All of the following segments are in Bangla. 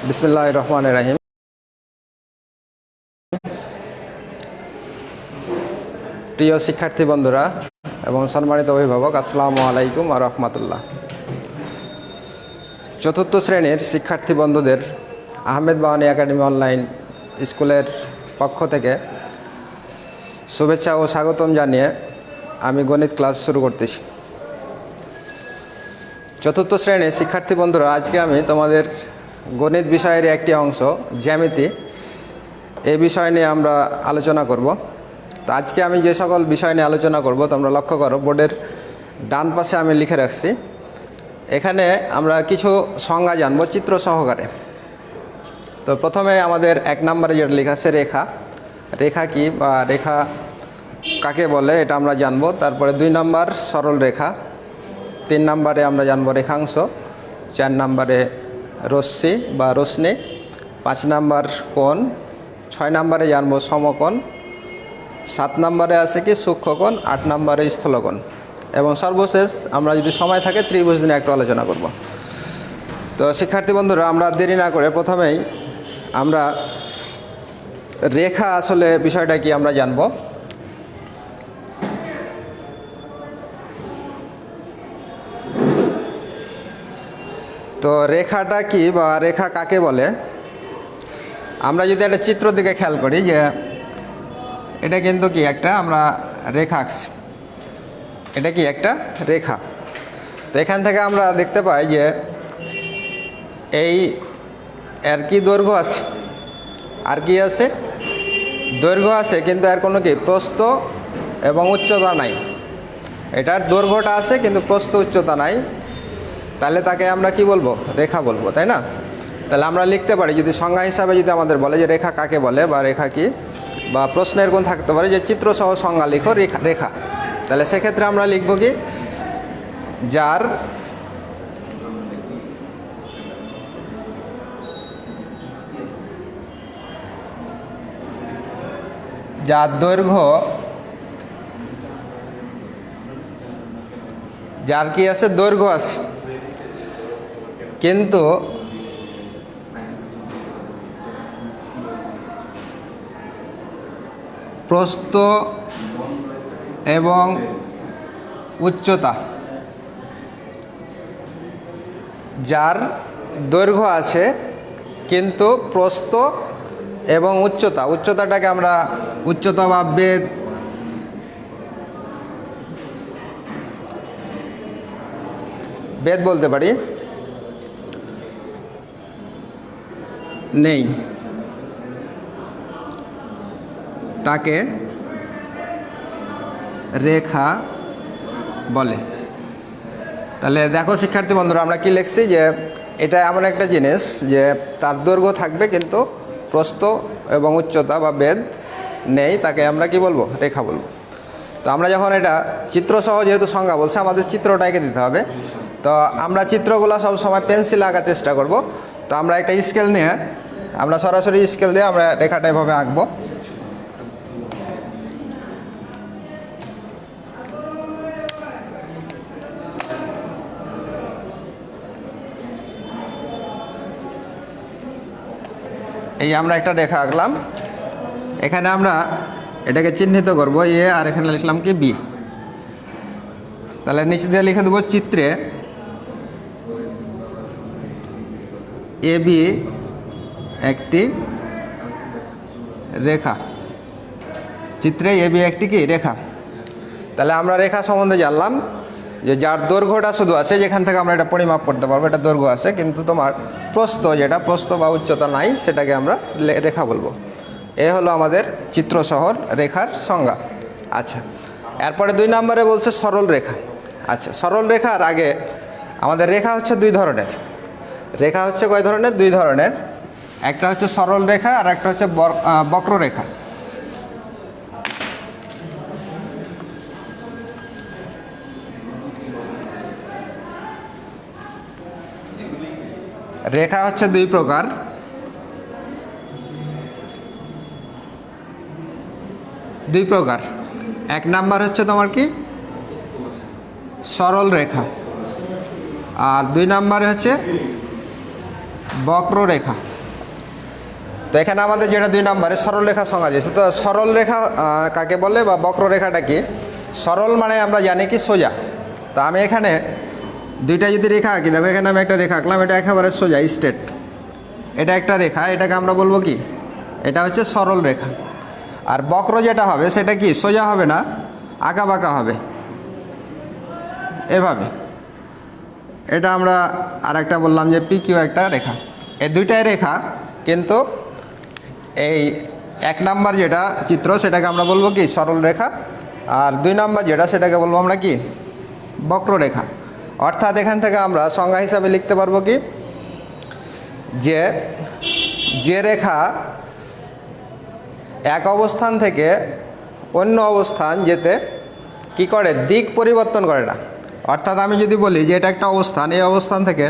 বিসমিল্লাহির রহমানির রহিম। প্রিয় শিক্ষার্থী বন্ধুরা এবং সম্মানিত অভিভাবক, আসসালামু আলাইকুম ওয়া রাহমাতুল্লাহ। চতুর্থ শ্রেণীর শিক্ষার্থী বন্ধুদের আহমেদ বাওয়ানী একাডেমি অনলাইন স্কুলের পক্ষ থেকে শুভেচ্ছা ও স্বাগতম জানিয়ে আমি গণিত ক্লাস শুরু করতেছি। চতুর্থ শ্রেণীর শিক্ষার্থী বন্ধুরা, আজকে আমি তোমাদের গণিত বিষয়ের একটি অংশ জ্যামিতি, এই বিষয় নিয়ে আমরা আলোচনা করব। তো আজকে আমি যে সকল বিষয় নিয়ে আলোচনা করব তোমরা লক্ষ্য করো, বোর্ডের ডান পাশে আমি লিখে রাখছি। এখানে আমরা কিছু সংজ্ঞা জানবো চিত্র সহকারে। তো প্রথমে আমাদের 1 নম্বরে যেটা লেখা আছে রেখা। রেখা কি বা রেখা কাকে বলে এটা আমরা জানবো। তারপরে 2 নম্বর সরল রেখা, 3 নম্বরে আমরা জানবো রেখাংশ, 4 নম্বরে রশ্মি বা রশ্মি, 5 নম্বর কোণ, 6 নম্বরে জানবো সমকোণ, 7 নম্বরে আছে কি সূক্ষ্মকোণ, 8 নম্বরে স্থলকোণ এবং সর্বশেষ আমরা যদি সময় থাকে ত্রিভুজ নিয়ে একটু আলোচনা করব। তো শিক্ষার্থী বন্ধুরা, আমরা দেরি না করে প্রথমেই আমরা রেখা আসলে বিষয়টা কি আমরা জানব। তো রেখাটা কি বা রেখা কাকে বলে, আমরা যদি একটা চিত্র দিকে খেয়াল করি যে এটা কিন্তু কি একটা আমরা রেখা আঁকছি, এটা কি একটা রেখা। তো এখান থেকে আমরা দেখতে পাই যে এই এর কি দৈর্ঘ্য আছে, আর কি আছে দৈর্ঘ্য আছে, কিন্তু এর কোনো কি প্রস্থ এবং উচ্চতা নাই। এটার দৈর্ঘ্যটা আছে কিন্তু প্রস্থ উচ্চতা নাই, তাহলে তাকে আমরা কি বলবো, রেখা বলবো, তাই না? তাহলে আমরা লিখতে পারি যদি সংজ্ঞা হিসাবে যদি আমাদের বলে যে রেখা কাকে বলে বা রেখা কি, বা প্রশ্নের কোণ থাকতে পারে যে চিত্রসহ সংজ্ঞা লিখো রেখা। তাহলে সেক্ষেত্রে আমরা লিখব কি, যার দৈর্ঘ্য, যার কি আছে দৈর্ঘ্য আছে কিন্তু প্রস্থ এবং উচ্চতা, যার দৈর্ঘ্য আছে কিন্তু প্রস্থ এবং উচ্চতাটাকে আমরা উচ্চতা বা বেদ বলতে পারি, নেই, তাকে রেখা বলে। তাহলে দেখো শিক্ষার্থী বন্ধুরা, আমরা কি লিখছি যে এটা এমন একটা জিনিস যে তার দৈর্ঘ্য থাকবে কিন্তু প্রস্থ এবং উচ্চতা বা বেদ নেই, তাকে আমরা কি বলবো, রেখা বলবো। তো আমরা যখন এটা চিত্রসহ যেহেতু সংজ্ঞা বলছে, আমাদের চিত্রটা এঁকে দিতে হবে। তো আমরা চিত্রগুলো সব সময় পেন্সিল আঁকার চেষ্টা করব। তো আমরা একটা স্কেল নিয়ে আমরা সরাসরি স্কেল দিয়ে আমরা রেখাটা এভাবে আঁকবো। এই আমরা একটা রেখা আঁকলাম, এখানে আমরা এটাকে চিহ্নিত করব এ, আর এখানে লিখলাম কি বি। তাহলে নিচে দিয়ে লিখে দেবো চিত্রে এ বি একটি রেখা, চিত্রে এ বি একটি কি রেখা। তাহলে আমরা রেখা সম্বন্ধে জানলাম যে যার দৈর্ঘ্যটা শুধু আছে, যেখান থেকে আমরা এটা পরিমাপ করতে পারবো, এটা দৈর্ঘ্য আছে কিন্তু তোমার প্রস্থ, যেটা প্রস্থ বা উচ্চতা নাই, সেটাকে আমরা রেখা বলবো। এ হলো আমাদের চিত্রসহ রেখার সংজ্ঞা। আচ্ছা, এরপরে 2 নম্বরে বলছে সরল রেখা। আচ্ছা, সরল রেখার আগে আমাদের রেখা হচ্ছে 2 ধরনের। রেখা হচ্ছে কয় ধরনের? 2 ধরনের। একটা হচ্ছে সরল রেখা আর একটা হচ্ছে বক্ররেখা। রেখা হচ্ছে 2 প্রকার। এক নাম্বার হচ্ছে তোমার কি সরল রেখা, আর 2 নম্বরে হচ্ছে বক্ররেখা। তো এখানে আমাদের যেটা 2 নম্বরে সরলরেখা সংজ্ঞা দিয়েছে। তো সরলরেখা কাকে বলে বা বক্ররেখাটা কি? সরল মানে আমরা জানি কি সোজা। তো আমি এখানে দুইটা যদি রেখা আঁকি, দেখো এখানে আমি একটা রেখা আঁকলাম, এটা একেবারে সোজা স্ট্রেট, এটা একটা রেখা, এটাকে আমরা বলবো কি? এটা হচ্ছে সরল রেখা। আর বক্র যেটা হবে সেটা কি? সোজা হবে না, আঁকা বাঁকা হবে, এভাবে। এটা আমরা আর একটা বললাম যে পি কিউ একটা রেখা। এই দুইটাই রেখা, কিন্তু এই 1 নাম্বার যেটা চিত্র সেটাকে আমরা বলবো কি? সরল রেখা। আর 2 নাম্বার যেটা সেটাকে বলবো আমরা কি? বক্ররেখা। অর্থাৎ এখান থেকে আমরা সংজ্ঞা হিসাবে লিখতে পারবো কি? যে রেখা এক অবস্থান থেকে অন্য অবস্থান যেতে কি করে? দিক পরিবর্তন করে না। অর্থাৎ আমি যদি বলি যে এটা একটা অবস্থান, এই অবস্থান থেকে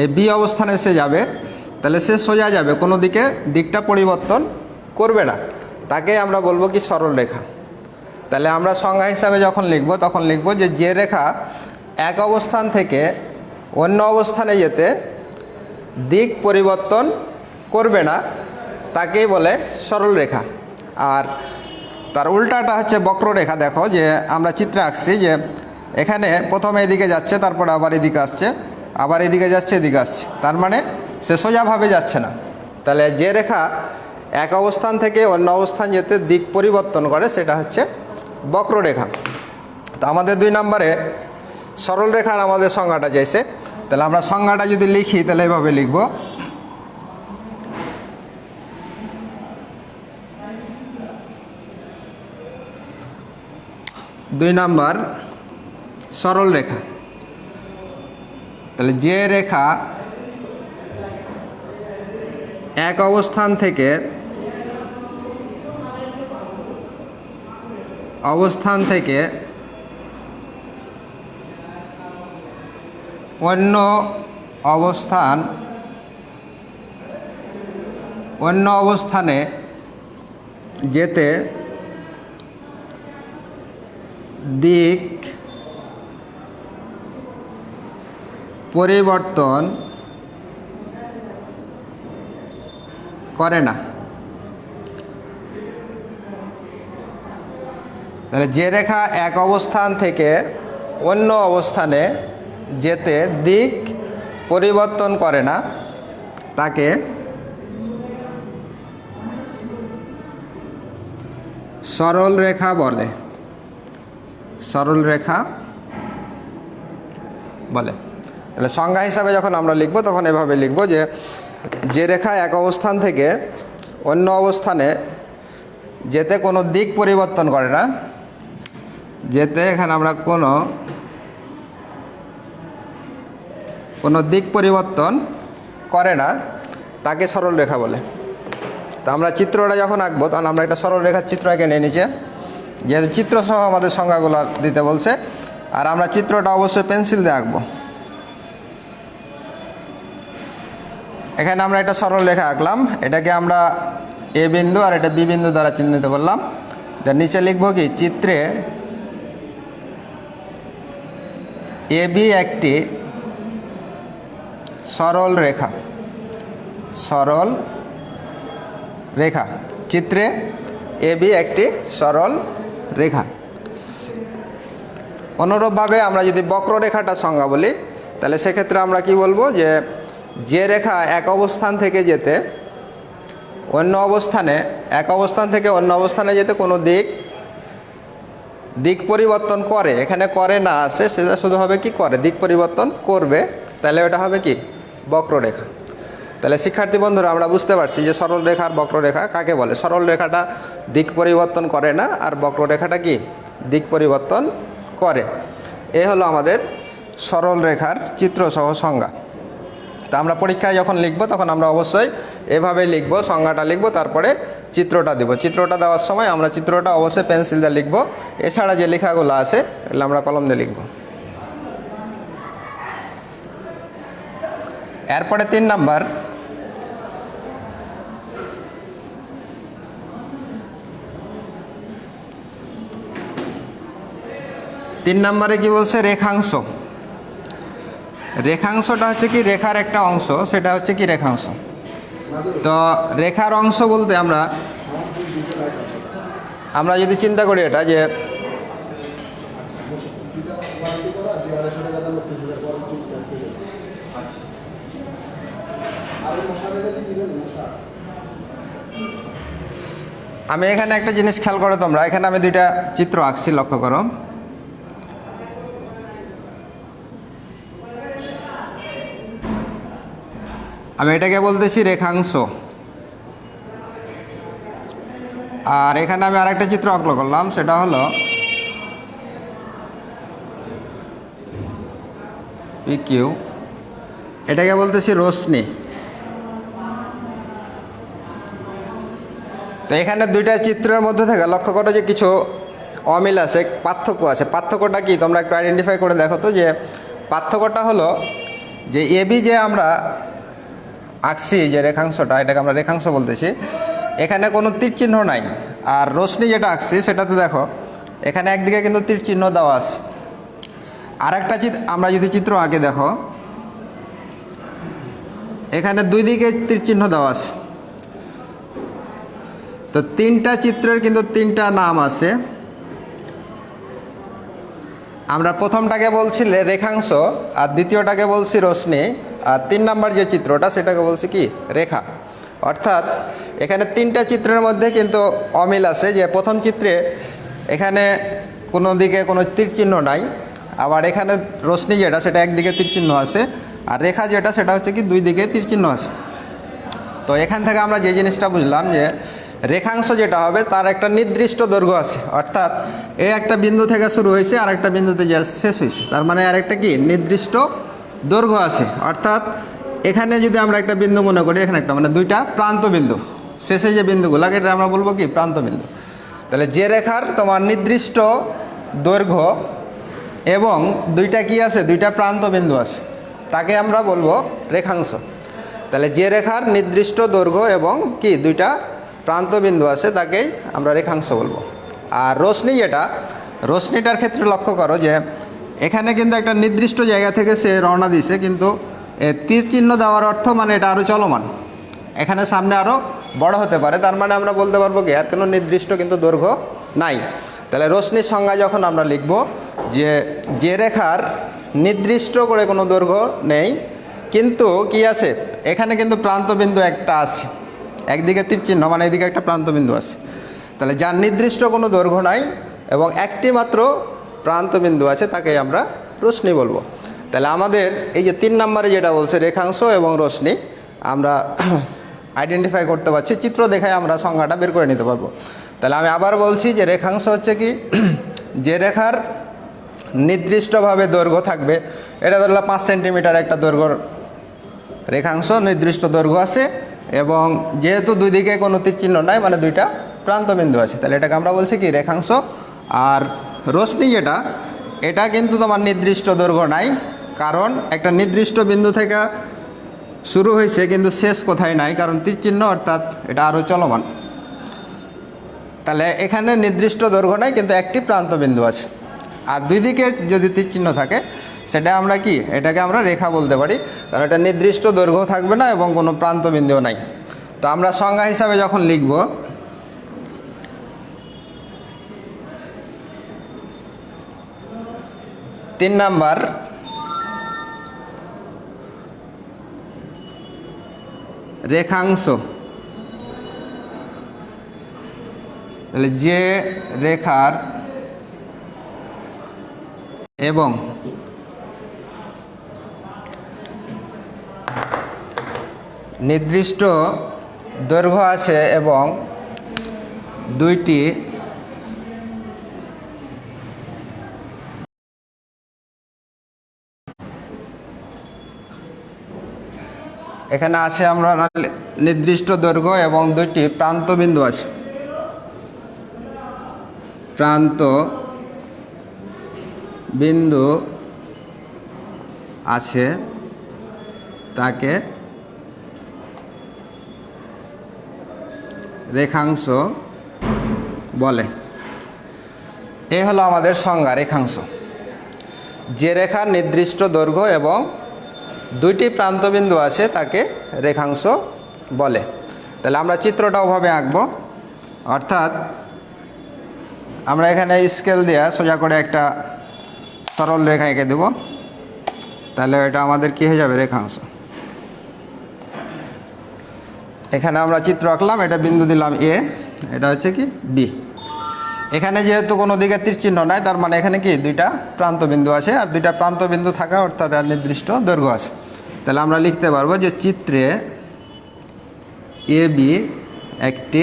এই বি অবস্থানে সে যাবে, তাহলে সে সোজা যাবে, কোনো দিকটা পরিবর্তন করবে না, তাকে আমরা বলবো কি? সরল রেখা। তাহলে আমরা সংজ্ঞা হিসাবে যখন লিখব তখন লিখব যে রেখা এক অবস্থান থেকে অন্য অবস্থানে যেতে দিক পরিবর্তন করবে না, তাকেই বলে সরল রেখা। আর তার উল্টাটা হচ্ছে বক্ররেখা। দেখো যে আমরা চিত্রে আঁকছি যে এখানে প্রথমে এদিকে যাচ্ছে, তারপরে আবার এদিকে আসছে, আবার এদিকে যাচ্ছে, এদিকে আসছে, তার মানে সে সোজাভাবে যাচ্ছে না। তাহলে যে রেখা এক অবস্থান থেকে অন্য অবস্থান যেতে দিক পরিবর্তন করে সেটা হচ্ছে বক্ররেখা। তো আমাদের 2 নম্বরে সরল রেখার আমাদের সংজ্ঞাটা চাইছে। তাহলে আমরা সংজ্ঞাটা যদি লিখি তাহলে এভাবে লিখব। দুই নাম্বার সরল রেখা। তাহলে যে রেখা এক অবস্থান থেকে অন্য অবস্থানে যেতে দিক পরিবর্তন করে না। তাহলে যে রেখা এক অবস্থান থেকে অন্য অবস্থানে যেতে দিক পরিবর্তন করে না, তাকে সরল রেখা বলে। সরল রেখা বলে। তাহলে সংজ্ঞা হিসাবে যখন আমরা লিখব তখন এভাবে লিখব যে রেখা এক অবস্থান থেকে অন্য অবস্থানে যেতে কোনো দিক পরিবর্তন করে না, যেতে এখানে আমরা কোনো দিক পরিবর্তন করে না, তাকে সরল রেখা বলে। তো আমরা চিত্রটা যখন আঁকবো তখন আমরা একটা সরল রেখার চিত্র এঁকে নিয়ে নিচে, যেহেতু চিত্রসহ আমাদের সংজ্ঞাগুলো দিতে বলছে। আর আমরা চিত্রটা অবশ্যই পেন্সিল দিয়ে আঁকবো। এখানে আমরা একটা সরল রেখা আঁকলাম, এটাকে আমরা এ বিন্দু আর এটা বি বিন্দু দ্বারা চিহ্নিত করলাম। তার নিচে লিখবো কি? চিত্রে এ বি একটি সরল রেখা। সরল রেখা, চিত্রে এ বি একটি সরল রেখা। অনুরূপভাবে আমরা যদি বক্ররেখাটা সংজ্ঞা বলি তাহলে সেক্ষেত্রে আমরা কি বলবো? যে রেখা এক অবস্থান থেকে যেতে অন্য অবস্থানে, এক অবস্থান থেকে অন্য অবস্থানে যেতে কোনো দিক পরিবর্তন করে, এখানে করে না আসে, সেটা শুধু হবে কি? করে, দিক পরিবর্তন করবে, তাহলে ওটা হবে কি? বক্ররেখা। তাহলে শিক্ষার্থী বন্ধুরা আমরা বুঝতে পারছি যে সরল রেখা আর বক্ররেখা কাকে বলে। সরল রেখাটা দিক পরিবর্তন করে না, আর বক্ররেখাটা কি? দিক পরিবর্তন করে। এ হলো আমাদের সরল রেখার চিত্রসহ সংজ্ঞা। তা আমরা পরীক্ষায় যখন লিখব তখন আমরা অবশ্যই এভাবে লিখব, সংজ্ঞাটা লিখব, তারপরে চিত্রটা দেব। চিত্রটা দেওয়ার সময় আমরা চিত্রটা অবশ্যই পেন্সিল দিয়ে লিখব। এছাড়া যে লেখাগুলো আছে এগুলো আমরা কলম দিয়ে লিখব। এরপরে 3 নাম্বার, নম্বরে কি বলছে? রেখাংশ। রেখাংশটা হচ্ছে কি? রেখার একটা অংশ, সেটা হচ্ছে কি? রেখাংশ। তো রেখার অংশ বলতে আমরা যদি চিন্তা করি এটা যে আমি এখানে একটা জিনিস খেয়াল করো তোমরা, এখানে আমি দুইটা চিত্র আঁকছি, লক্ষ্য করো। আমি এটাকে বলতেছি রেখাংশ, আর এখানে আমি আরেকটা চিত্র আঁকলো করলাম, সেটা হলো পিকিউ, এটাকে বলতেছি রশ্মি। তো এখানে দুইটা চিত্রের মধ্যে থেকে লক্ষ্য করো যে কিছু অমিল আছে, পার্থক্য আছে। পার্থক্যটা কি তোমরা একটু আইডেন্টিফাই করে দেখো তো। যে পার্থক্যটা হলো যে এবি যে আমরা আঁকছি যে রেখাংশটা, এটাকে আমরা রেখাংশ বলতেছি, এখানে কোনো তীর চিহ্ন নাই। আর রশ্মি যেটা আঁকছি সেটাতে দেখো এখানে একদিকে কিন্তু তীর চিহ্ন দেওয়া আছে। আর একটা আমরা যদি চিত্র আঁকে দেখো, এখানে দুই দিকে তীর চিহ্ন দেওয়া আছে। তো তিনটা চিত্রের কিন্তু তিনটা নাম আছে। আমরা প্রথমটাকে বলছি রেখাংশ, আর দ্বিতীয়টাকে বলছি রশ্মি, আর 3 নম্বর যে চিত্রটা সেটাকে বলছি কি রেখা। অর্থাৎ এখানে তিনটা চিত্রের মধ্যে কিন্তু অমিল আছে। যে প্রথম চিত্রে এখানে কোনো দিকে কোনো তীর চিহ্ন নাই, আবার এখানে রশ্মি যেটা সেটা একদিকে তীর চিহ্ন আছে, আর রেখা যেটা সেটা হচ্ছে কি দুই দিকে তীর চিহ্ন আছে। তো এখান থেকে আমরা যে জিনিসটা বুঝলাম যে রেখাংশ যেটা হবে তার একটা নির্দিষ্ট দৈর্ঘ্য আছে। অর্থাৎ এই একটা বিন্দু থেকে শুরু হয়েছে আর একটা বিন্দুতে যা শেষ হয়েছে, তার মানে আর একটা কি নির্দিষ্ট দৈর্ঘ্য আছে। অর্থাৎ এখানে যদি আমরা একটা বিন্দু মনে করি, এখানে একটা মানে দুইটা প্রান্ত বিন্দু, শেষে যে বিন্দুগুলো এটা আমরা বলবো কি প্রান্ত বিন্দু। তাহলে যে রেখার তোমার নির্দিষ্ট দৈর্ঘ্য এবং দুইটা কি আছে, দুইটা প্রান্ত বিন্দু আছে, তাকে আমরা বলবো রেখাংশ। তাহলে যে রেখার নির্দিষ্ট দৈর্ঘ্য এবং কি দুইটা প্রান্ত বিন্দু আছে তাকেই আমরা রেখাংশ বলবো। আর রশ্মি যেটা, রশ্মিটার ক্ষেত্রে লক্ষ্য করো যে এখানে কিন্তু একটা নির্দিষ্ট জায়গা থেকে সে রওনা দিছে, কিন্তু তীর চিহ্ন দেওয়ার অর্থ মানে এটা আরও চলমান, এখানে সামনে আরও বড় হতে পারে। তার মানে আমরা বলতে পারবো কি এর কোনো নির্দিষ্ট কিন্তু দৈর্ঘ্য নাই। তাহলে রশ্মির সংজ্ঞা যখন আমরা লিখব যে রেখার নির্দিষ্ট করে কোনো দৈর্ঘ্য নেই, কিন্তু কি আছে এখানে কিন্তু প্রান্তবিন্দু একটা আছে, একদিকে তীর চিহ্ন মানে এদিকে একটা প্রান্তবিন্দু আছে। তাহলে যার নির্দিষ্ট কোনো দৈর্ঘ্য নাই এবং একটি মাত্র প্রান্তবিন্দু আছে তাকেই আমরা রশ্মি বলবো। তাহলে আমাদের এই যে 3 নম্বরে যেটা বলছে রেখাংশ এবং রশ্মি, আমরা আইডেন্টিফাই করতে পারছি, চিত্র দেখায় আমরা সংজ্ঞাটা বের করে নিতে পারবো। তাহলে আমি আবার বলছি যে রেখাংশ হচ্ছে কি যে রেখার নির্দিষ্টভাবে দৈর্ঘ্য থাকবে। এটা ধরলাম 5 সেন্টিমিটার একটা দৈর্ঘ্যর রেখাংশ, নির্দিষ্ট দৈর্ঘ্য আছে এবং যেহেতু দুই দিকে কোনো তীর চিহ্ন নাই মানে দুইটা প্রান্তবিন্দু আছে, তাহলে এটাকে আমরা বলছি কি রেখাংশ। আর রশ্মি যেটা, এটা কিন্তু তোমার নির্দিষ্ট দৈর্ঘ্য নাই, কারণ একটা নির্দিষ্ট বিন্দু থেকে শুরু হয়েছে কিন্তু শেষ কোথায় নাই, কারণ তীর চিহ্ন, অর্থাৎ এটা আরও চলমান। তাহলে এখানে নির্দিষ্ট দৈর্ঘ্য নাই কিন্তু একটি প্রান্তবিন্দু আছে, আর দুই দিকে যদি তীর চিহ্ন থাকে সেটা আমরা কি এটাকে আমরা রেখা বলতে পারি, কারণ এটা নির্দিষ্ট দৈর্ঘ্য থাকবে না এবং কোনো প্রান্তবিন্দুও নাই। তো আমরা সংজ্ঞা হিসাবে যখন লিখব, তিন নাম্বার রেখাংশ। তাহলে যে রেখার এবং নির্দিষ্ট দৈর্ঘ্য আছে এবং দুইটি এখানে আছে আমরা নির্দিষ্ট দৈর্ঘ্য এবং দুইটি প্রান্তবিন্দু আছে, প্রান্ত বিন্দু আছে, তাকে রেখাংশ বলে। এ হলো আমাদের সংজ্ঞা রেখাংশ। যে রেখার নির্দিষ্ট দৈর্ঘ্য এবং দুইটি প্রান্তবিন্দু আছে তাকে রেখাংশ বলে। তাহলে আমরা চিত্রটা ওভাবে আঁকবো, অর্থাৎ আমরা এখানে স্কেল দিয়ে সোজা করে একটা সরল রেখা এঁকে দেব। তাহলে এটা আমাদের কী হয়ে যাবে, রেখাংশ। এখানে আমরা চিত্র আঁকলাম, এটা বিন্দু দিলাম এ, এটা হচ্ছে কি বি। এখানে যেহেতু কোনো দিকে তীর চিহ্ন নাই, তার মানে এখানে কি দুইটা প্রান্ত বিন্দু আছে, আর দুইটা প্রান্ত বিন্দু থাকা অর্থাৎ আর নির্দিষ্ট দৈর্ঘ্য আছে। তাহলে আমরা লিখতে পারবো যে চিত্রে এ বি একটি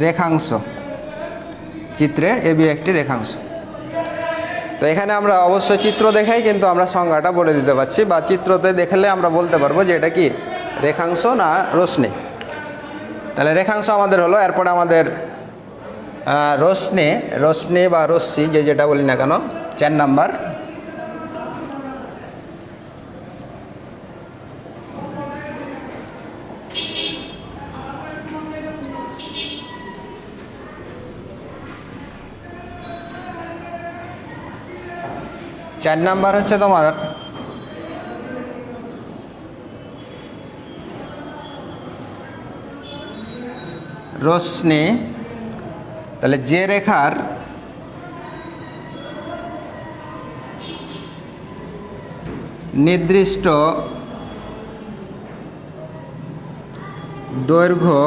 রেখাংশ, চিত্রে এ বি একটি রেখাংশ। তো এখানে আমরা অবশ্যই চিত্র দেখাই কিন্তু আমরা সংজ্ঞাটা বলে দিতে পারছি, বা চিত্রতে দেখলে আমরা বলতে পারবো যে এটা কি রেখাংশ না রশ্মি। তাহলে রেখাংশ আমাদের হলো, এরপরে আমাদের রশ্মি বা রশ্মি যেটা বলি না কেন, 4 নাম্বার। চার নাম্বার হচ্ছে তোমার রশ্মি। তাহলে যে রেখার নির্দিষ্ট দৈর্ঘ্য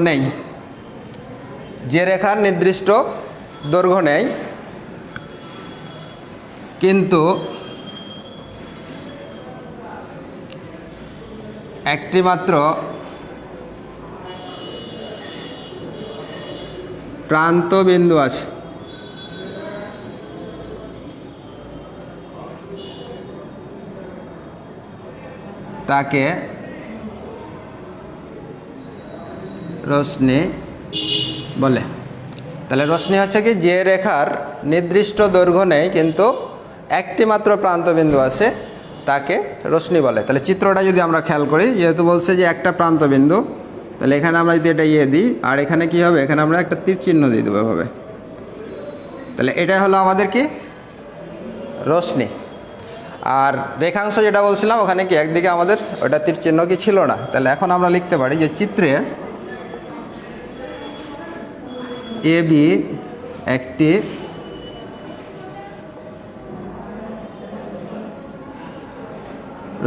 নেই, যে রেখার নির্দিষ্ট দৈর্ঘ্য নেই কিন্তু একটি মাত্র প্রান্ত বিন্দু আছে, তাকে রশ্মি বলে। তাহলে রশ্মি হচ্ছে কি যে রেখার নির্দিষ্ট দৈর্ঘ্য নেই কিন্তু একটি মাত্র প্রান্ত বিন্দু আছে, তাকে রশ্মি বলে। তাহলে চিত্রটা যদি আমরা খেয়াল করি, যেহেতু বলছে যে একটা প্রান্ত বিন্দু, তাহলে এখানে আমরা যদি এটা দিই, আর এখানে কি হবে, এখানে আমরা একটা তীর চিহ্ন দিয়ে দেবো এভাবে। তাহলে এটা হলো আমাদের কি রশ্মি। আর রেখাংশ যেটা বলছিলাম, ওখানে কি একদিকে আমাদের ওটা তীর চিহ্ন কি ছিল না। তাহলে এখন আমরা লিখতে পারি যে চিত্রে এ বি একটি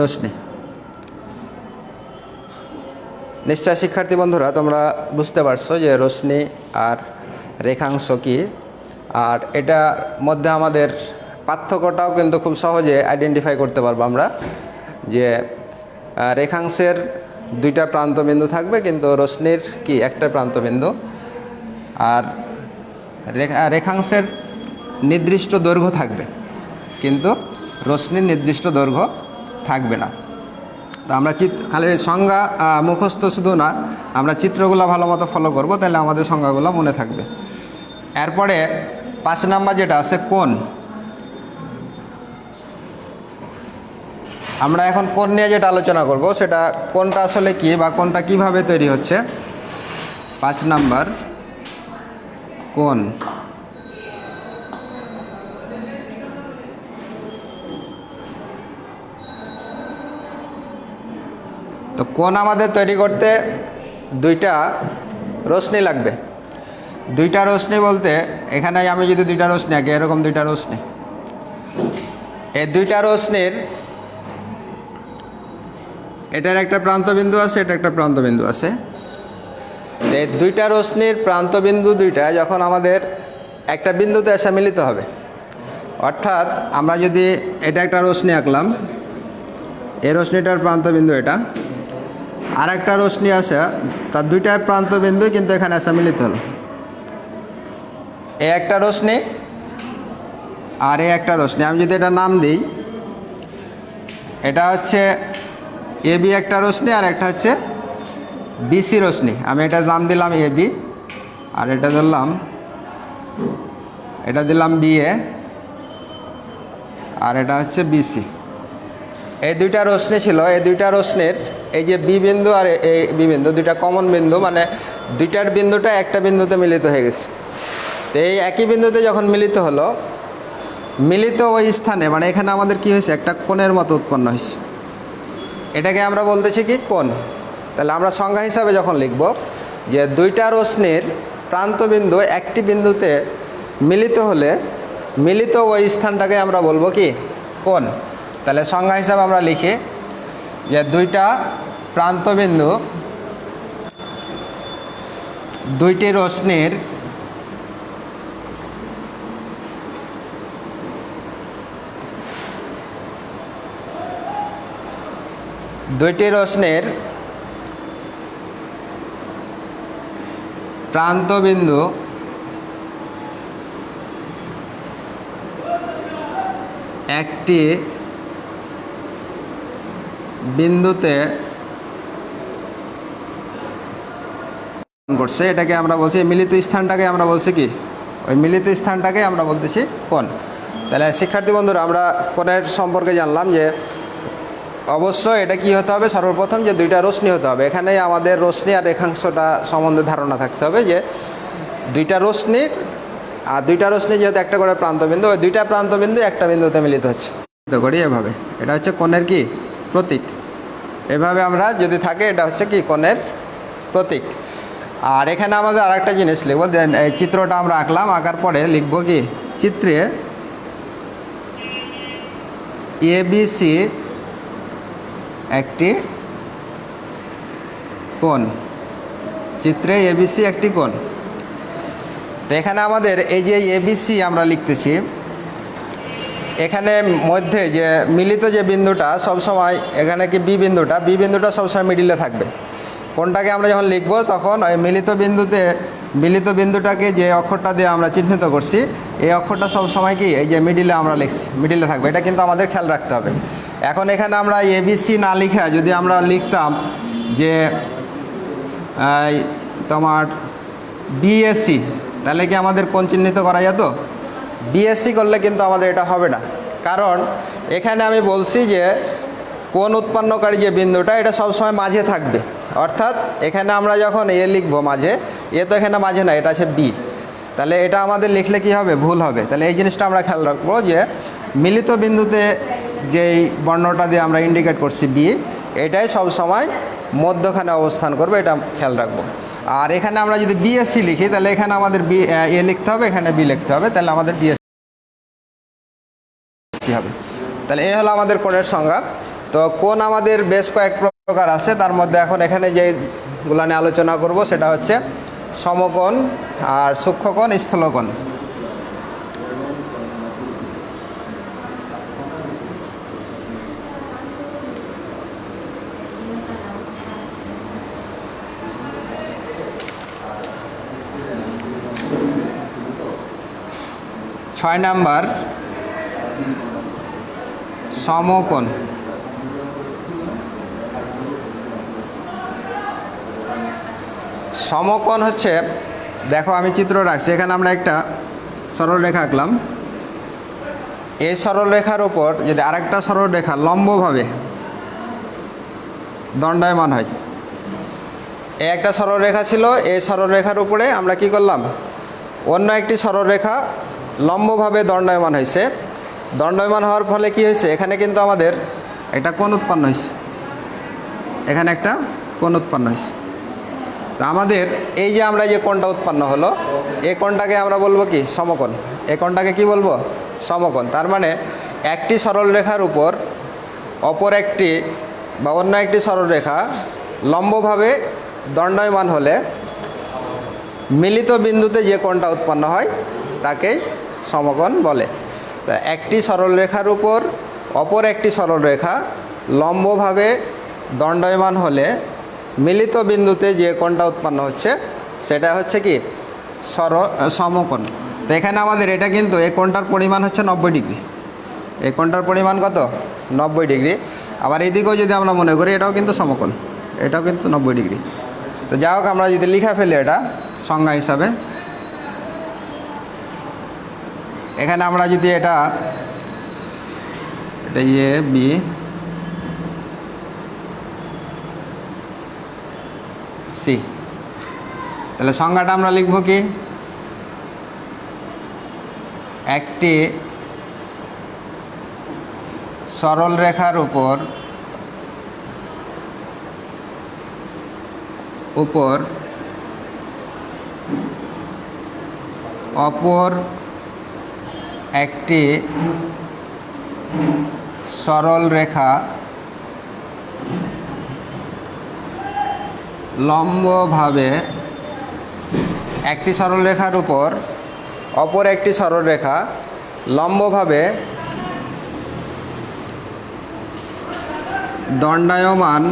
রশ্মি। নিশ্চয় শিক্ষার্থী বন্ধুরা তোমরা বুঝতে পারছো যে রশ্মি আর রেখাংশ কি, আর এটার মধ্যে আমাদের পার্থক্যটাও কিন্তু খুব সহজে আইডেন্টিফাই করতে পারবো আমরা, যে রেখাংশের দুইটা প্রান্তবিন্দু থাকবে কিন্তু রশ্মির কি একটা প্রান্তবিন্দু, আর রেখাংশের নির্দিষ্ট দৈর্ঘ্য থাকবে কিন্তু রশ্মির নির্দিষ্ট দৈর্ঘ্য থাকবে না। তো আমরা খালি সংজ্ঞা মুখস্থ শুধু না, আমরা চিত্রগুলো ভালো মতো ফলো করবো, তাহলে আমাদের সংজ্ঞাগুলো মনে থাকবে। এরপরে 5 নাম্বার যেটা আছে কোণ। আমরা এখন কোণ নিয়ে যেটা আলোচনা করব সেটা কোণটা আসলে কি বা কোণটা কিভাবে তৈরি হচ্ছে। 5 নাম্বার কোণ। তো কোণ আমাদের তৈরি করতে দুইটা রশ্মি লাগবে। দুইটা রশ্মি বলতে এখানে আমি যদি দুইটা রশ্মি আঁকি, এরকম দুইটা রশ্মি, এই দুইটা রশ্মির এটার একটা প্রান্তবিন্দু আছে, এটা একটা প্রান্তবিন্দু আছে। এই দুইটা রশ্মির প্রান্তবিন্দু দুইটা যখন আমাদের একটা বিন্দুতে এসে মিলিত হবে, অর্থাৎ আমরা যদি এটা একটা রশ্মি আঁকলাম, এই রশ্মিটার প্রান্তবিন্দু এটা, আর একটা রশ্মি আছে তার দুইটা প্রান্তবিন্দু কিন্তু এখানে এসে মিলিত হলো। এ একটা রশ্মি আর এ একটা রশ্মি, আমি যদি এটা নাম দিই, এটা হচ্ছে এ বি একটা রশ্মি আর একটা হচ্ছে বিসি রশ্মি। আমি এটার নাম দিলাম এ বি, আর এটা দিলাম বি এ, আর এটা হচ্ছে বিসি। এই দুইটা রশ্মি ছিল, এই দুইটা রশ্মির এই যে বি বিন্দু আর এই বি বিন্দু দুইটা কমন বিন্দু, মানে দুইটার বিন্দুটা একটা বিন্দুতে মিলিত হয়ে গেছে। তো এই একই বিন্দুতে যখন মিলিত হলো, মিলিত ওই স্থানে, মানে এখানে আমাদের কি হয়েছে, একটা কোণের মতো উৎপন্ন হয়েছে, এটাকে আমরা বলতেছি কি কোণ। তাহলে আমরা সংজ্ঞা হিসাবে যখন লিখব যে দুইটা রশ্মির প্রান্তবিন্দু একটি বিন্দুতে মিলিত হলে মিলিত ওই স্থানটাকে আমরা বলবো কি কোণ। তাহলে সংজ্ঞা হিসাবে আমরা লিখি যে দুইটা প্রান্তবিন্দু দুইটি রশ্মির প্রান্তবিন্দু একটি বিন্দুতে করছে, এটাকে আমরা বলছি মিলিত স্থানটাকে আমরা বলছি কি, ওই মিলিত স্থানটাকে আমরা বলতেছি কোণ। তাহলে শিক্ষার্থী বন্ধুরা, আমরা কোণের সম্পর্কে জানলাম যে অবশ্যই এটা কি হতে হবে, সর্বপ্রথম যে দুইটা রশ্মি হতে হবে। এখানে আমাদের রশ্মি আর রেখাংশটা সম্বন্ধে ধারণা থাকতে হবে যে দুইটা রশ্মির, আর দুইটা রশ্মি যেহেতু একটা করে প্রান্তবিন্দু, ওই দুইটা প্রান্তবিন্দু একটা বিন্দুতে মিলিত হচ্ছে করি এভাবে। এটা হচ্ছে কোণের কি প্রতীক। এভাবে আমরা যদি থাকে এটা হচ্ছে কি কোণের প্রতীক। আর এখানে আমাদের আর একটা জিনিস লিখবো, এই চিত্রটা আমরা আঁকলাম, আঁকার পরে লিখবো কি চিত্রে এবিসি একটি কোণ, চিত্রে এবিসি একটি কোণ। তো এখানে আমাদের এই যে এবিসি আমরা লিখতেছি, এখানে মধ্যে যে মিলিত যে বিন্দুটা সবসময়, এখানে কি বি বিন্দুটা সবসময় মিডিলে থাকবে। কোণটাকে আমরা যখন লিখব তখন ওই মিলিত বিন্দুটাকে যে অক্ষরটা দিয়ে আমরা চিহ্নিত করছি, এই অক্ষরটা সবসময় কি এই যে মিডিলে আমরা লিখছি, মিডিলে থাকবে। এটা কিন্তু আমাদের খেয়াল রাখতে হবে। এখন এখানে আমরা এবিসি না লিখা যদি আমরা লিখতাম যে তোমার বিএসসি, তাহলে কি আমাদের কোণ চিহ্নিত করা যেত? বিএসসি করলে কিন্তু আমাদের এটা হবে না, কারণ এখানে আমি বলছি যে কোণ উৎপন্নকারী যে বিন্দুটা এটা সবসময় মাঝে থাকবে। অর্থাৎ এখানে আমরা যখন এ লিখবো মাঝে, এ তো এখানে মাঝে না, এটা আছে বি। তাহলে এটা আমাদের লিখলে কি হবে, ভুল হবে। তাহলে এই জিনিসটা আমরা খেয়াল রাখবো যে মিলিত বিন্দুতে যেই বর্ণটা দিয়ে আমরা ইন্ডিকেট করছি বি, এটাই সবসময় মধ্যখানে অবস্থান করবে, এটা খেয়াল রাখবো। আর এখানে আমরা যদি বিএসসি লিখি তাহলে এখানে আমাদের বি এ লিখতে হবে, এখানে বি লিখতে হবে, তাহলে আমাদের বিএসসি হবে। তাহলে এই হলো আমাদের কোণের সংজ্ঞা। তো কোণ আমাদের বেশ কয়েক প্রকার আছে, তার মধ্যে এখন এখানে যেগুলো নিয়ে আলোচনা করব সেটা হচ্ছে সমকোণ আর সূক্ষ্মকোণ, স্থূলকোণ। ছয় নাম্বার সমকোণ। সমকোণ হচ্ছে, দেখো আমি চিত্র রাখছি, এখানে আমরা একটা সরলরেখা আঁকলাম। এই সরলরেখার ওপর যদি আরেকটা সরলরেখা লম্বভাবে দণ্ডায়মান হয়, এই একটা সরলরেখা ছিল, এই সরলরেখার উপরে আমরা কি করলাম, অন্য একটি সরলরেখা লম্বভাবে দণ্ডায়মান হয়েছে। দণ্ডায়মান হওয়ার ফলে কি হয়েছে, এখানে কিন্তু আমাদের একটা কোণ উৎপন্ন হয়েছে, এখানে একটা কোণ উৎপন্ন হয়েছে। তো আমাদের এই যে আমরা যে কোণটা উৎপন্ন হলো, এই কোণটাকে আমরা বলবো কি সমকোণ। এই কোণটাকে কি বলবো, সমকোণ। তার মানে একটি সরলরেখার উপর অপর একটি বা অন্য একটি সরলরেখা লম্বভাবে দণ্ডায়মান হলে মিলিত বিন্দুতে যে কোণটা উৎপন্ন হয় তাকেই সমকোণ বলে। একটি সরলরেখার উপর অপর একটি সরলরেখা লম্বভাবে দণ্ডায়মান হলে মিলিত বিন্দুতে যে কোণটা উৎপন্ন হচ্ছে সেটা হচ্ছে কি সমকোণ। তো এখানে আমাদের এটা কিন্তু এই কোণটার পরিমাণ হচ্ছে 90 ডিগ্রি। এই কোণটার পরিমাণ কত, 90 ডিগ্রি। আবার এদিকেও যদি আমরা মনে করি এটাও কিন্তু সমকোণ, এটাও কিন্তু 90 ডিগ্রি। তো যাই হোক, আমরা যদি লিখা ফেলি এটা সংজ্ঞা হিসাবে, এখানে আমরা যদি এটা এ বি সি, তাহলে সংজ্ঞাটা আমরা লিখব কি, একটি সরল রেখার উপর অপর একটি সরল রেখা লম্বভাবে একটি সরল রেখার উপর অপর একটি সরল রেখা লম্বভাবে দণ্ডায়মান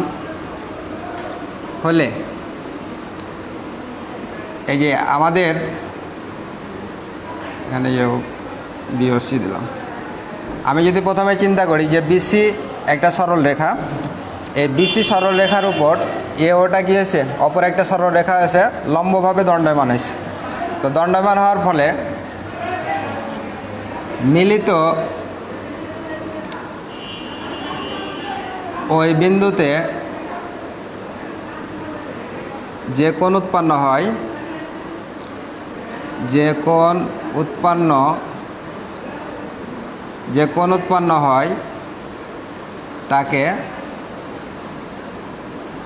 হলে, এই যে আমাদের এখানে যে বিওসি দিলাম, আমি যদি প্রথমে চিন্তা করি যে বিসি একটা সরল রেখা, এই বিসি সরল রেখার উপর ওটা কি হয়েছে, অপর একটা সরল রেখা এসে লম্বভাবে দণ্ডায়মান হয়েছে। তো দণ্ডায়মান হওয়ার ফলে মিলিত ওই বিন্দুতে যে কোণ উৎপন্ন হয়, যে কোণ উৎপন্ন হয় তাকে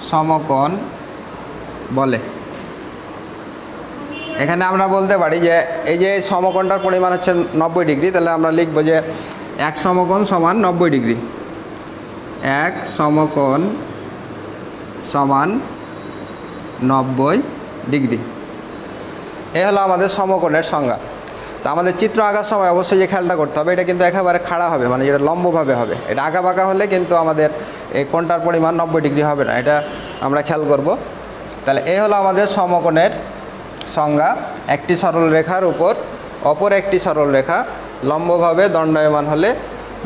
সমকোণ বলে। এখানে আমরা বলতে পারি যে এই যে সমকোণটার পরিমাণ হচ্ছে 90 ডিগ্রি, তাহলে আমরা লিখব যে এক সমকোণ সমান 90 ডিগ্রি, এক সমকোণ সমান 90 ডিগ্রি। এ হলো আমাদের সমকোণের সংজ্ঞা। তো আমাদের চিত্র আঁকার সময় অবশ্যই যে খেয়ালটা করতে হবে, এটা কিন্তু একেবারে খাড়া হবে, মানে যেটা লম্বভাবে হবে। এটা আঁকা বাঁকা হলে কিন্তু আমাদের এই কোণটার পরিমাণ 90 ডিগ্রি হবে না, এটা আমরা খেয়াল করব। তাহলে এই হলো আমাদের সমকোণের সংজ্ঞা। একটি সরল রেখার উপর অপর একটি সরল রেখা লম্বভাবে দণ্ডায়মান হলে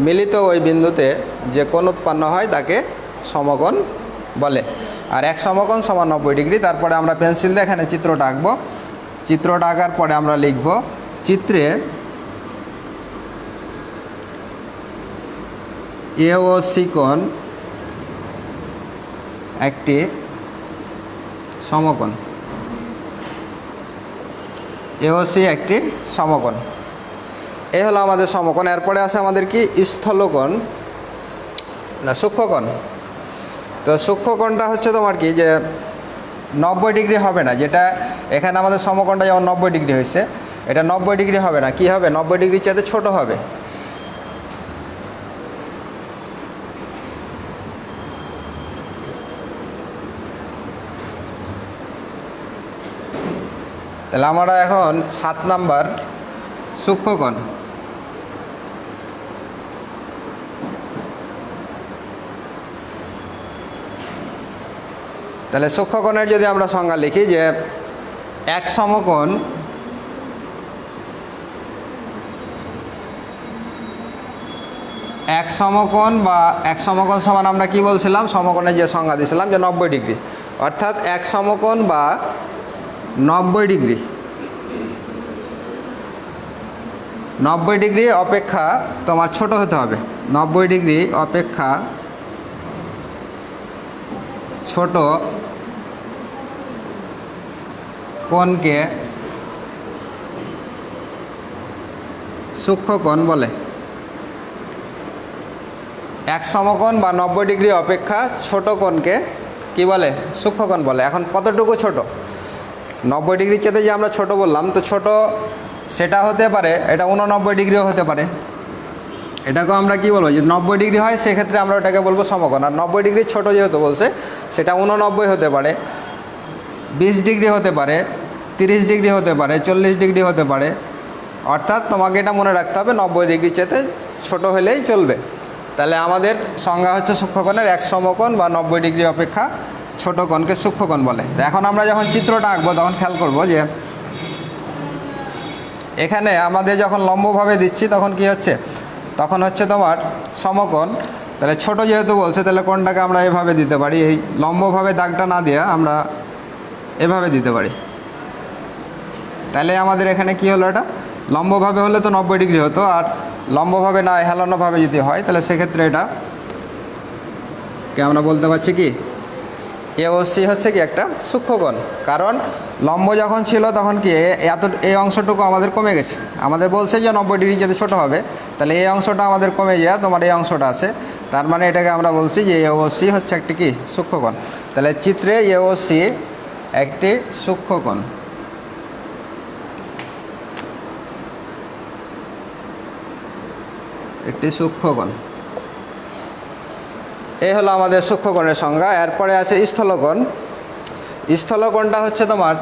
মিলিত ওই বিন্দুতে যে কোণ উৎপন্ন হয় তাকে সমকোণ বলে। আর এক সমকোণ সমান 90 ডিগ্রি। তারপরে আমরা পেন্সিল দিয়ে এখানে চিত্রটা আঁকবো। চিত্রটা আঁকার পরে আমরা লিখব, চিত্রে এ ও সি কোণ একটি সমকোণ, এ ও সি একটি সমকোণ। এই হলো আমাদের সমকোণ। এরপরে আছে আমাদের কি স্থলকোণ না সূক্ষ্মকোণ। তো সূক্ষ্মকোণটা হচ্ছে তোমার কি যে 90 ডিগ্রি হবে না, যেটা এখানে আমাদের সমকোণটা যেমন 90 ডিগ্রি হয়েছে, এটা 90 ডিগ্রি হবে না, কি হবে 90 ডিগ্রির চাইতে ছোট হবে। তাহলে আমরা এখন 7 নাম্বার সূক্ষ্মকোণ। তাহলে সূক্ষ্মকোণের যদি আমরা সংজ্ঞা লিখি যে এক সমকোণ বা এক সমকোণ সমান আমরা কি বলছিলাম, সমকোণের যে সংজ্ঞা দিয়েছিলাম যে 90 ডিগ্রি, অর্থাৎ এক সমকোণ বা 90 ডিগ্রি 90 ডিগ্রি অপেক্ষা তোমার ছোট হতে হবে। 90 ডিগ্রি অপেক্ষা ছোট কোণকে সূক্ষ্মকোণ বলে। এক সমকোণ বা 90 ডিগ্রি অপেক্ষা ছোট কোণকে কি বলে, সূক্ষ্মকোণ বলে। এখন কতটুকু ছোট, 90 ডিগ্রির চেয়ে যে আমরা ছোট বললাম, তো ছোট সেটা হতে পারে, এটা 89 ডিগ্রিও হতে পারে। এটাকেও আমরা কি বলবো, যদি 90 ডিগ্রি হয় সেক্ষেত্রে আমরা ওটাকে বলবো সমকোণ। আর 90 ডিগ্রি ছোট যেহেতু বলছে, সেটা 89 হতে পারে, 20 ডিগ্রি হতে পারে, 30 ডিগ্রি হতে পারে, 40 ডিগ্রি হতে পারে। অর্থাৎ তোমাকে এটা মনে রাখতে হবে 90 ডিগ্রির চেয়ে ছোট হলেই চলবে। তাহলে আমাদের সংজ্ঞা হচ্ছে সূক্ষ্মকোণের এক সমকোণ বা 90 ডিগ্রি অপেক্ষা ছোট কোণকে সূক্ষ্মকোণ বলে। তো এখন আমরা যখন চিত্রটা আঁকবো তখন খেয়াল করব যে এখানে আমাদের যখন লম্বভাবে দিচ্ছি তখন কি হচ্ছে, তখন হচ্ছে তোমার সমকোণ। তাহলে ছোট যেহেতু বলছে, তাহলে কোণটাকে আমরা এভাবে দিতে পারি, এই লম্বভাবে দাগটা না দিয়ে আমরা এভাবে দিতে পারি। তাহলে আমাদের এখানে কি হলো, এটা লম্বভাবে হলে তো 90 ডিগ্রি হতো, আর লম্বভাবে না হেলানোভাবে যদি হয় তাহলে সেক্ষেত্রে এটা কে আমরা বলতে পারছি কি এওসি হচ্ছে কি একটা সূক্ষ্মকোণ, কারণ লম্ব যখন ছিল তখন কি এই অংশটুকু আমাদের কমে গেছে, আমাদের বলছে যে 90 ডিগ্রি যেতে ছোটো হবে, তাহলে এই অংশটা আমাদের কমে যায়, তোমার এই অংশটা আছে, তার মানে এটাকে আমরা বলছি যে এওসি হচ্ছে একটি কি সূক্ষ্মকোণ। তাহলে চিত্রে এওসি একটি সূক্ষ্মকোণ। একটি সূক্ষ্মকোণ, এই হলো আমাদের সূক্ষ্মকোণের সংজ্ঞা। এরপরে আছে স্থলকোণ। স্থলকোণটা হচ্ছে তোমার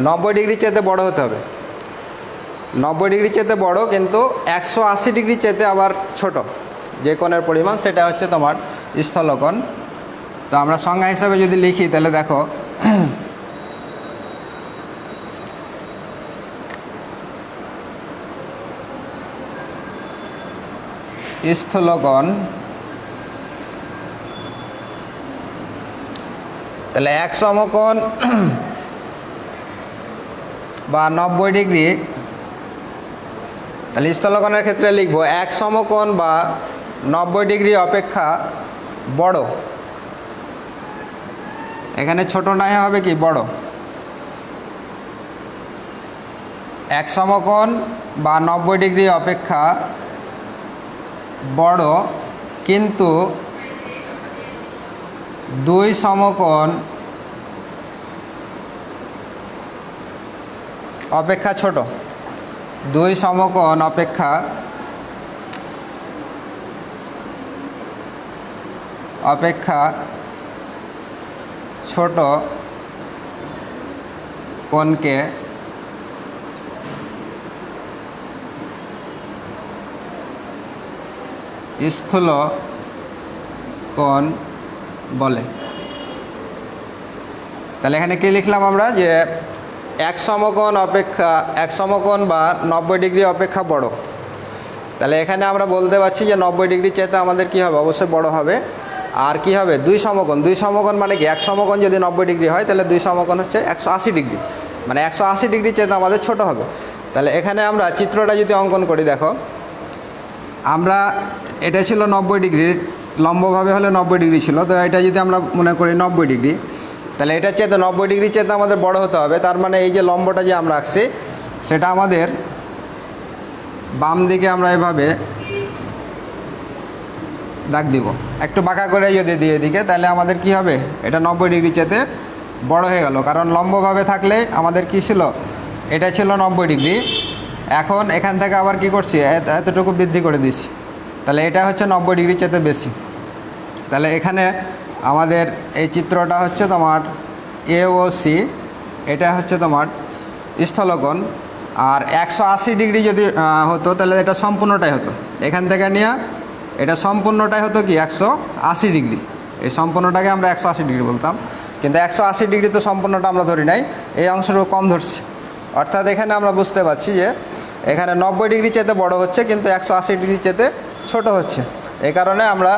90 ডিগ্রি চেয়ে বড় হতে হবে, 90 ডিগ্রি চেয়ে বড়, কিন্তু 180 ডিগ্রি চেয়ে আবার ছোট যে কোণের পরিমাণ, সেটা হচ্ছে তোমার স্থলকোণ। তো আমরা সংজ্ঞা হিসাবে যদি লিখি তাহলে দেখো, স্থলকোণ তাহলে এক সমকোণ বা 90 ডিগ্রি, তাহলে স্থলকোণের ক্ষেত্রে লিখব এক সমকোণ বা 90 ডিগ্রি অপেক্ষা বড়। এখানে ছোট নাই হবে কি বড়। এক সমকোণ বা 90 ডিগ্রি অপেক্ষা বড়, কিন্তু দুই সমকোণ অপেক্ষা ছোট, দুই সমকোণ অপেক্ষা ছোট কোণকে স্থূলকোণ বলে। তাহলে এখানে কি লিখলাম আমরা, যে এক সমকোণ বা 90 ডিগ্রি অপেক্ষা বড়। তাহলে এখানে আমরা বলতে পারছি যে 90 ডিগ্রি চেয়ে আমাদের কি হবে, অবশ্যই বড় হবে। আর কি হবে, দুই সমকোণ মানে কি, এক সমকোণ যদি 90 ডিগ্রি হয় তাহলে দুই সমকোণ হচ্ছে 180 ডিগ্রি, মানে 180 ডিগ্রি চেয়ে আমাদের ছোট হবে। তাহলে এখানে আমরা চিত্রটা যদি অঙ্কন করি, দেখো আমরা এটা ছিল 90 ডিগ্রি, লম্বভাবে হলে 90 ডিগ্রি ছিল, তো এটা যদি আমরা মনে করি 90 ডিগ্রি, তাহলে এটা চেয়ে 90 ডিগ্রি চেয়ে আমাদের বড় হতে হবে। তার মানে এই যে লম্বটা যে আমরা আঁকছি সেটা আমাদের বাম দিকে আমরা এভাবে দাগ দিব, একটু বাঁকা করে যদি দিই এদিকে, তাহলে আমাদের কি হবে, এটা 90 ডিগ্রি চেয়ে বড় হয়ে গেল। কারণ লম্বভাবে থাকলে আমাদের কি ছিল, এটা ছিল 90 ডিগ্রি, এখন এখান থেকে আবার কি করছি, এতটুকু বৃদ্ধি করে দিচ্ছি, তাহলে এটা হচ্ছে 90 ডিগ্রি চেয়ে বেশি। তাহলে এখানে আমাদের এই চিত্রটা হচ্ছে তোমার এওসি, এটা হচ্ছে তোমার স্থলকোণ। আর 180 ডিগ্রি যদি হতো তাহলে এটা সম্পূর্ণটাই হতো, এখান থেকে নিয়ে এটা সম্পূর্ণটাই হতো কি 180 ডিগ্রি, এই সম্পূর্ণটাকে আমরা 180 ডিগ্রি বলতাম, কিন্তু 180 ডিগ্রি তো সম্পূর্ণটা আমরা ধরি নাই, এই অংশটুকু কম ধরছি। অর্থাৎ এখানে আমরা বুঝতে পারছি যে এখানে 90 ডিগ্রি চেয়ে বড় হচ্ছে, কিন্তু 180 ডিগ্রি চেয়ে ছোট হচ্ছে। এই কারণে আমরা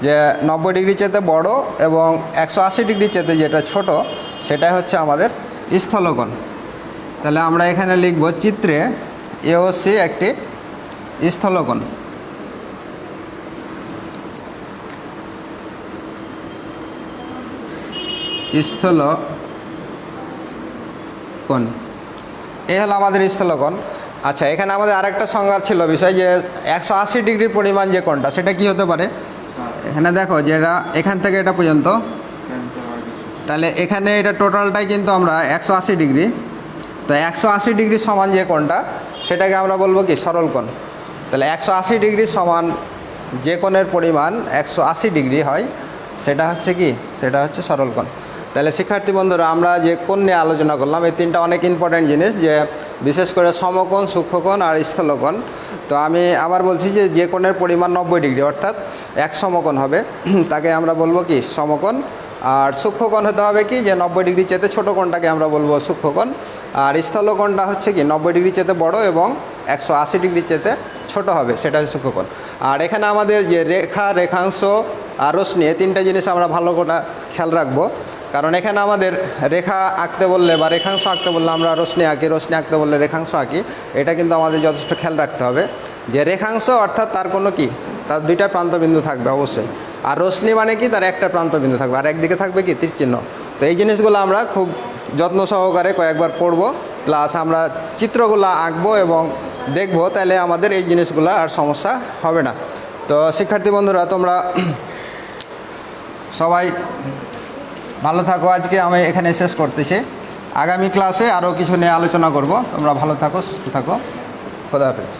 যে 90 ডিগ্রি চেয়ে বড় এবং 180 ডিগ্রি চেয়ে যেটা ছোট, সেটাই হচ্ছে আমাদের স্থলকোণ। তাহলে আমরা এখানে লিখব চিত্রে এওসি একটি স্থলকোণ। স্থলকোণ, এই হলো আমাদের স্থলকোণ। আচ্ছা, এখানে আমাদের আরেকটা সংজ্ঞা ছিল বিষয়, যে 180 ডিগ্রির পরিমাণ যে কোণটা সেটা কি হতে পারে। এখানে দেখো যে এখান থেকে এটা পর্যন্ত, তাহলে এখানে এটা টোটালটাই কিন্তু আমরা 180 ডিগ্রি, তো 180 ডিগ্রি সমান যে কোণটা সেটাকে আমরা বলবো কি সরল কোণ। তাহলে 180 ডিগ্রি সমান যে কোণের পরিমাণ 180 ডিগ্রি হয় সেটা হচ্ছে কি, সেটা হচ্ছে সরল কোণ। তাহলে শিক্ষার্থী বন্ধুরা, আমরা যে কোণ নিয়ে আলোচনা করলাম, এই তিনটা অনেক ইম্পর্ট্যান্ট জিনিস, যে বিশেষ করে সমকোণ, সূক্ষ্মকোণ আর স্থলকোণ। তো আমি আবার বলছি যে কোণের পরিমাণ 90 ডিগ্রি অর্থাৎ এক সমকোণ হবে, তাকে আমরা বলবো কি সমকোণ। আর সূক্ষ্মকোণ হতে হবে কি, যে 90 ডিগ্রি চেয়ে ছোটো কোণটাকে আমরা বলবো সূক্ষ্মকোণ। আর স্থলকোণটা হচ্ছে কি 90 ডিগ্রি চেয়ে বড় এবং 180 ডিগ্রি চেয়ে ছোট হবে, সেটা হচ্ছে সূক্ষ্মকোণ। আর এখানে আমাদের যে রেখা, রেখাংশ আর রশ্মি, এই তিনটা জিনিস আমরা ভালো করে খেয়াল রাখবো। কারণ এখানে আমাদের রেখা আঁকতে বললে বা রেখাংশ আঁকতে বললে আমরা রশ্মি আঁকি, রশ্মি আঁকতে বললে রেখাংশ আঁকি, এটা কিন্তু আমাদের যথেষ্ট খেয়াল রাখতে হবে যে রেখাংশ অর্থাৎ তার কোনো কি, তার দুইটা প্রান্তবিন্দু থাকবে অবশ্যই। আর রশ্মি মানে কি, তার একটা প্রান্তবিন্দু থাকবে আর একদিকে থাকবে কি তীর চিহ্ন। তো এই জিনিসগুলো আমরা খুব যত্ন সহকারে কয়েকবার পড়বো, প্লাস আমরা চিত্রগুলো আঁকবো এবং দেখবো, তাহলে আমাদের এই জিনিসগুলো আর সমস্যা হবে না। তো শিক্ষার্থী বন্ধুরা, তোমরা সবাই ভালো থাকো। আজকে আমি এখানে শেষ করতেছি, আগামী ক্লাসে আরও কিছু নিয়ে আলোচনা করব। তোমরা ভালো থাকো, সুস্থ থাকো, খোদা হাফেজ।